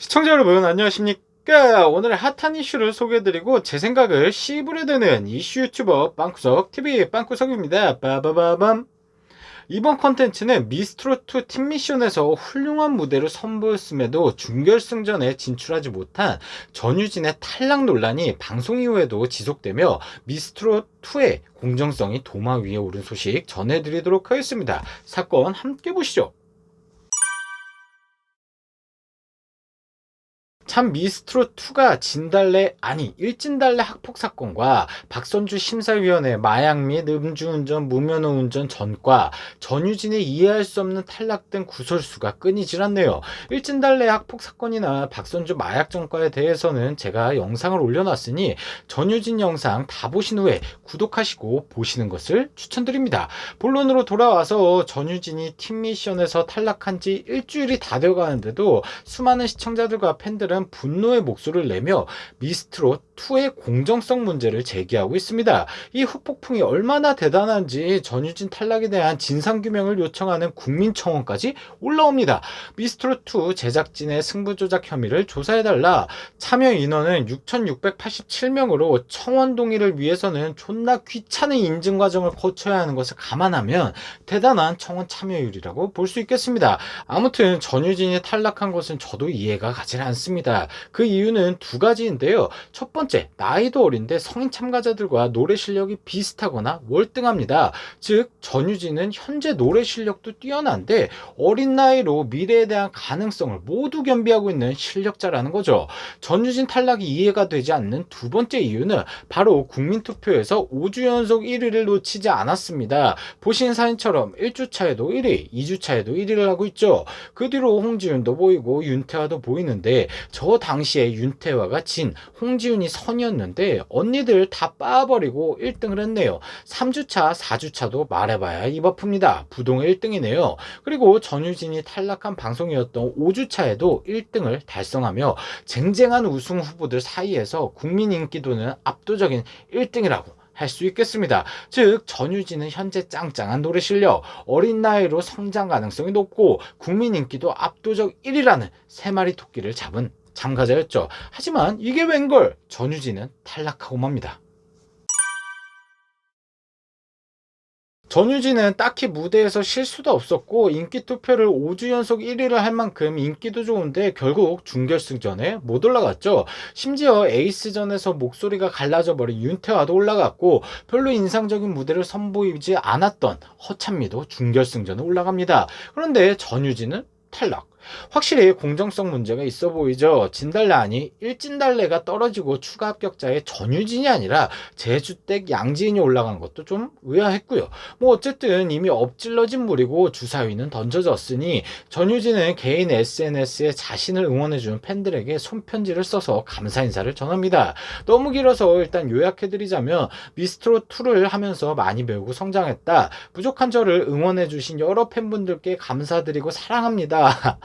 시청자 여러분 안녕하십니까. 오늘 핫한 이슈를 소개해드리고 제 생각을 씨부려드는 이슈 유튜버 빵구석TV 빵구석입니다. 빠바바밤. 이번 컨텐츠는 미스트롯2 팀미션에서 훌륭한 무대를 선보였음에도 준결승전에 진출하지 못한 전유진의 탈락 논란이 방송 이후에도 지속되며 미스트롯2의 공정성이 도마 위에 오른 소식 전해드리도록 하겠습니다. 사건 함께 보시죠. 참 미스트롯2가 진달래 아니 일진달래 학폭 사건과 박선주 심사위원회 마약 및 음주운전 무면허 운전 전과 전유진의 이해할 수 없는 탈락 등 구설수가 끊이질 않네요. 일진달래 학폭 사건이나 박선주 마약 전과에 대해서는 제가 영상을 올려놨으니 전유진 영상 다 보신 후에 구독하시고 보시는 것을 추천드립니다. 본론으로 돌아와서 전유진이 팀미션에서 탈락한 지 일주일이 다 되어가는데도 수많은 시청자들과 팬들은 분노의 목소리를 내며 미스트롯2의 공정성 문제를 제기하고 있습니다. 이 후폭풍이 얼마나 대단한지 전유진 탈락에 대한 진상규명을 요청하는 국민청원까지 올라옵니다. 미스트롯2 제작진의 승부조작 혐의를 조사해달라. 참여 인원은 6,687명으로 청원 동의를 위해서는 존나 귀찮은 인증 과정을 거쳐야 하는 것을 감안하면 대단한 청원 참여율이라고 볼 수 있겠습니다. 아무튼 전유진이 탈락한 것은 저도 이해가 가지 않습니다. 그 이유는 두 가지인데요. 첫 번째, 나이도 어린데 성인 참가자들과 노래 실력이 비슷하거나 월등합니다. 즉 전유진은 현재 노래 실력도 뛰어난데 어린 나이로 미래에 대한 가능성을 모두 겸비하고 있는 실력자라는 거죠. 전유진 탈락이 이해가 되지 않는 두 번째 이유는 바로 국민투표에서 5주 연속 1위를 놓치지 않았습니다. 보신 사진처럼 1주차에도 1위, 2주차에도 1위를 하고 있죠. 그 뒤로 홍지윤도 보이고 윤태화도 보이는데 저 당시에 윤태화가 진, 홍지윤이 선이었는데 언니들 다 빠버리고 1등을 했네요. 3주차, 4주차도 말해봐야 입 아픕니다. 부동의 1등이네요. 그리고 전유진이 탈락한 방송이었던 5주차에도 1등을 달성하며 쟁쟁한 우승 후보들 사이에서 국민 인기도는 압도적인 1등이라고 할 수 있겠습니다. 즉 전유진은 현재 짱짱한 노래 실력, 어린 나이로 성장 가능성이 높고 국민 인기도 압도적 1위라는 세 마리 토끼를 잡은 참가자였죠. 하지만 이게 웬걸 전유진은 탈락하고 맙니다. 전유진은 딱히 무대에서 실수도 없었고 인기 투표를 5주 연속 1위를 할 만큼 인기도 좋은데 결국 준결승전에 못 올라갔죠. 심지어 에이스전에서 목소리가 갈라져 버린 윤태화도 올라갔고 별로 인상적인 무대를 선보이지 않았던 허찬미도 준결승전에 올라갑니다. 그런데 전유진은 탈락. 확실히 공정성 문제가 있어 보이죠. 진달래 아니 일진달래가 떨어지고 추가 합격자에 전유진이 아니라 제주댁 양지인이 올라간 것도 좀 의아했고요. 뭐 어쨌든 이미 엎질러진 물이고 주사위는 던져졌으니 전유진은 개인 SNS에 자신을 응원해주는 팬들에게 손편지를 써서 감사 인사를 전합니다. 너무 길어서 일단 요약해드리자면 미스트롯2를 하면서 많이 배우고 성장했다. 부족한 저를 응원해주신 여러 팬분들께 감사드리고 사랑합니다.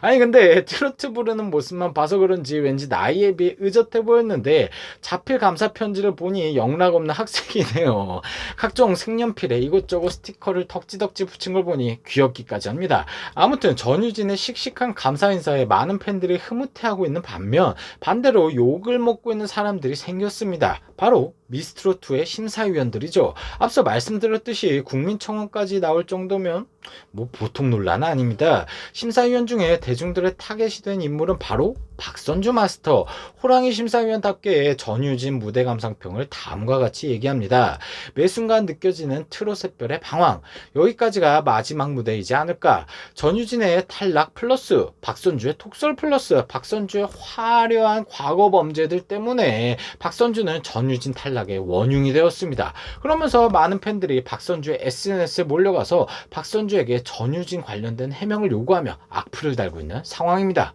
아니 근데 트로트 부르는 모습만 봐서 그런지 왠지 나이에 비해 의젓해 보였는데 자필 감사 편지를 보니 영락없는 학생이네요. 각종 색연필에 이것저것 스티커를 덕지덕지 붙인 걸 보니 귀엽기까지 합니다. 아무튼 전유진의 씩씩한 감사 인사에 많은 팬들이 흐뭇해하고 있는 반면 반대로 욕을 먹고 있는 사람들이 생겼습니다. 바로 미스트롯2의 심사위원들이죠. 앞서 말씀드렸듯이 국민청원까지 나올 정도면 뭐 보통 논란 아닙니다. 심사위원 중에 대중들의 타겟이 된 인물은 바로 박선주 마스터. 호랑이 심사위원답게 전유진 무대 감상평을 다음과 같이 얘기합니다. 매 순간 느껴지는 트롯의 방황. 여기까지가 마지막 무대이지 않을까. 전유진의 탈락 플러스 박선주의 톡설 플러스 박선주의 화려한 과거 범죄들 때문에 박선주는 전유진 탈락의 원흉이 되었습니다. 그러면서 많은 팬들이 박선주의 SNS에 몰려가서 박선주에게 전유진 관련된 해명을 요구하며 악플을 달고 있는 상황입니다.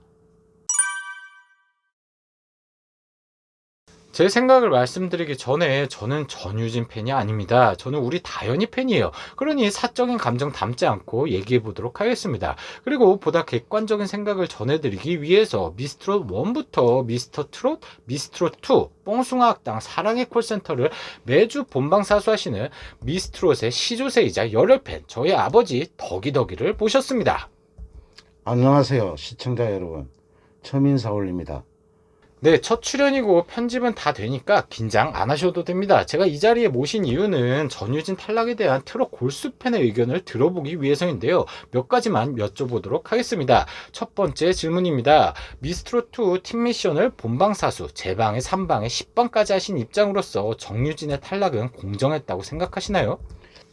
제 생각을 말씀드리기 전에 저는 전유진 팬이 아닙니다. 저는 우리 다현이 팬이에요. 그러니 사적인 감정 담지 않고 얘기해 보도록 하겠습니다. 그리고 보다 객관적인 생각을 전해드리기 위해서 미스트롯 1부터 미스터트롯, 미스트롯2, 뽕숭아 학당, 사랑의 콜센터를 매주 본방사수하시는 미스트롯의 시조세이자 열혈팬 저희 아버지 덕이덕이를 모셨습니다. 안녕하세요, 시청자 여러분. 처음 인사 올립니다. 네, 첫 출연이고 편집은 다 되니까 긴장 안 하셔도 됩니다. 제가 이 자리에 모신 이유는 전유진 탈락에 대한 트롯 골수 팬의 의견을 들어보기 위해서인데요. 몇 가지만 여쭤보도록 하겠습니다. 첫 번째 질문입니다. 미스트롯2 팀 미션을 본방사수, 재방에 3방에 10방까지 하신 입장으로서 정유진의 탈락은 공정했다고 생각하시나요?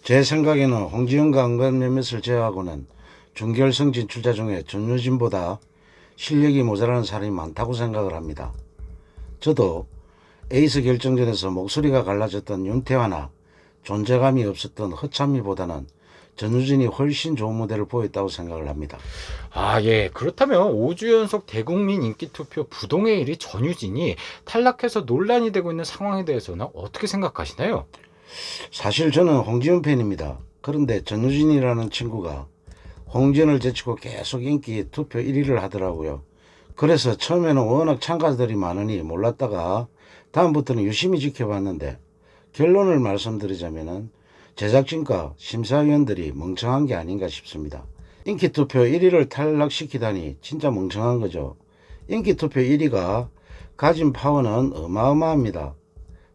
제 생각에는 홍지영과 안간 몇몇을 제외하고는 준결승 진출자 중에 전유진보다 실력이 모자라는 사람이 많다고 생각을 합니다. 저도 에이스 결정전에서 목소리가 갈라졌던 윤태환나 존재감이 없었던 허찬미보다는 전유진이 훨씬 좋은 무대를 보였다고 생각을 합니다. 아, 예. 그렇다면 5주 연속 대국민 인기투표 부동의 1위 전유진이 탈락해서 논란이 되고 있는 상황에 대해서는 어떻게 생각하시나요? 사실 저는 홍지연 팬입니다. 그런데 전유진이라는 친구가 홍지연을 제치고 계속 인기 투표 1위를 하더라고요. 그래서 처음에는 워낙 참가자들이 많으니 몰랐다가 다음부터는 유심히 지켜봤는데, 결론을 말씀드리자면 제작진과 심사위원들이 멍청한 게 아닌가 싶습니다. 인기투표 1위를 탈락시키다니 진짜 멍청한 거죠. 인기투표 1위가 가진 파워는 어마어마합니다.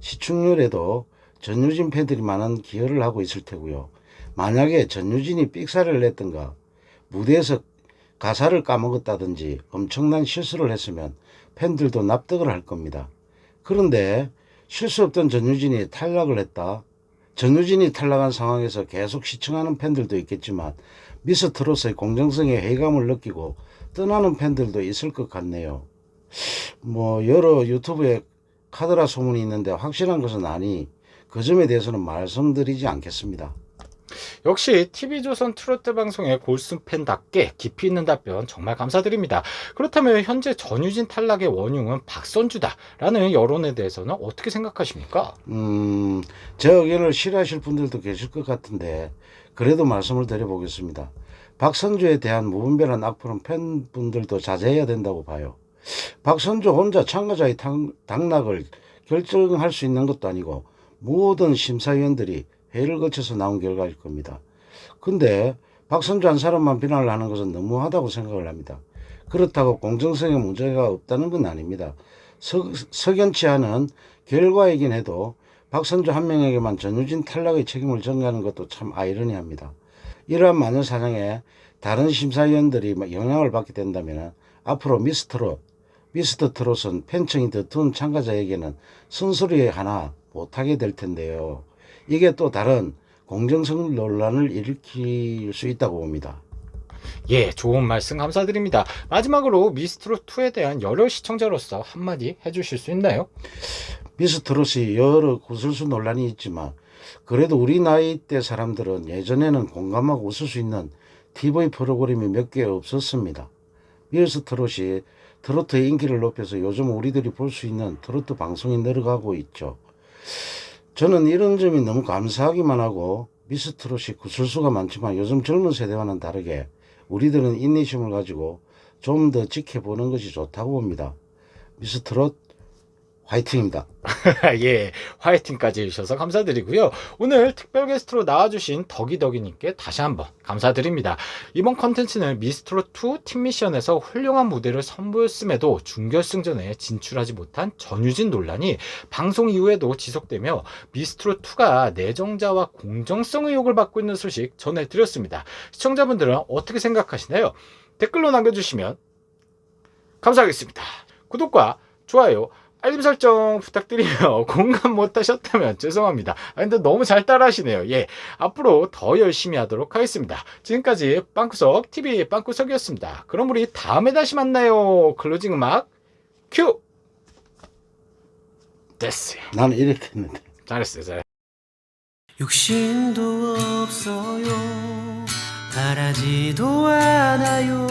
시청률에도 전유진 팬들이 많은 기여를 하고 있을 테고요. 만약에 전유진이 삑사를 냈던가 무대에서 가사를 까먹었다든지 엄청난 실수를 했으면 팬들도 납득을 할 겁니다. 그런데 실수 없던 전유진이 탈락을 했다. 전유진이 탈락한 상황에서 계속 시청하는 팬들도 있겠지만 미스트롯의 공정성에 회의감을 느끼고 떠나는 팬들도 있을 것 같네요. 여러 유튜브에 카더라 소문이 있는데 확실한 것은 아니, 그 점에 대해서는 말씀드리지 않겠습니다. 역시 TV조선 트로트 방송의 골수팬답게 깊이 있는 답변 정말 감사드립니다. 그렇다면 현재 전유진 탈락의 원흉은 박선주다라는 여론에 대해서는 어떻게 생각하십니까? 제 의견을 싫어하실 분들도 계실 것 같은데 그래도 말씀을 드려보겠습니다. 박선주에 대한 무분별한 악플은 팬분들도 자제해야 된다고 봐요. 박선주 혼자 참가자의 당락을 결정할 수 있는 것도 아니고 모든 심사위원들이 회의를 거쳐서 나온 결과일 겁니다. 근데 박선주 한 사람만 비난을 하는 것은 너무하다고 생각을 합니다. 그렇다고 공정성에 문제가 없다는 건 아닙니다. 석연치 않은 결과이긴 해도 박선주 한 명에게만 전유진 탈락의 책임을 전가하는 것도 참 아이러니합니다. 이러한 마녀사냥에 다른 심사위원들이 영향을 받게 된다면 앞으로 미스터 트롯은 팬층이 더 둔 참가자에게는 쓴소리 하나 못하게 될 텐데요. 이게 또 다른 공정성 논란을 일으킬 수 있다고 봅니다. 예, 좋은 말씀 감사드립니다. 마지막으로 미스트롯2에 대한 여러 시청자로서 한마디 해주실 수 있나요? 미스트롯이 여러 구설수 논란이 있지만 그래도 우리 나이대 사람들은 예전에는 공감하고 웃을 수 있는 TV 프로그램이 몇 개 없었습니다. 미스트롯이 트로트의 인기를 높여서 요즘 우리들이 볼 수 있는 트로트 방송이 늘어가고 있죠. 저는 이런 점이 너무 감사하기만 하고, 미스트롯이 구설수가 많지만 요즘 젊은 세대와는 다르게 우리들은 인내심을 가지고 좀 더 지켜보는 것이 좋다고 봅니다. 미스트롯 화이팅입니다. 예, 화이팅까지 해주셔서 감사드리고요. 오늘 특별 게스트로 나와주신 덕이덕이님께 다시 한번 감사드립니다. 이번 컨텐츠는 미스트롯2 팀미션에서 훌륭한 무대를 선보였음에도 준결승전에 진출하지 못한 전유진 논란이 방송 이후에도 지속되며 미스트롯2가 내정자와 공정성 의혹을 받고 있는 소식 전해드렸습니다. 시청자분들은 어떻게 생각하시나요? 댓글로 남겨주시면 감사하겠습니다. 구독과 좋아요, 알림 설정 부탁드리며 공감 못하셨다면 죄송합니다. 근데 너무 잘 따라하시네요. 예, 앞으로 더 열심히 하도록 하겠습니다. 지금까지 빵구석 TV 빵구석이었습니다. 그럼 우리 다음에 다시 만나요. 클로징 음악 큐. 됐어요. 나는 이렇게 했는데. 잘했어요. 욕심도 없어요. 바라지도 않아요.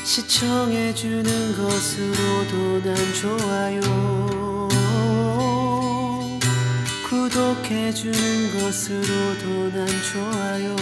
시청해주는 것으로도 난 좋아요. 구독해주는 것으로도 난 좋아요.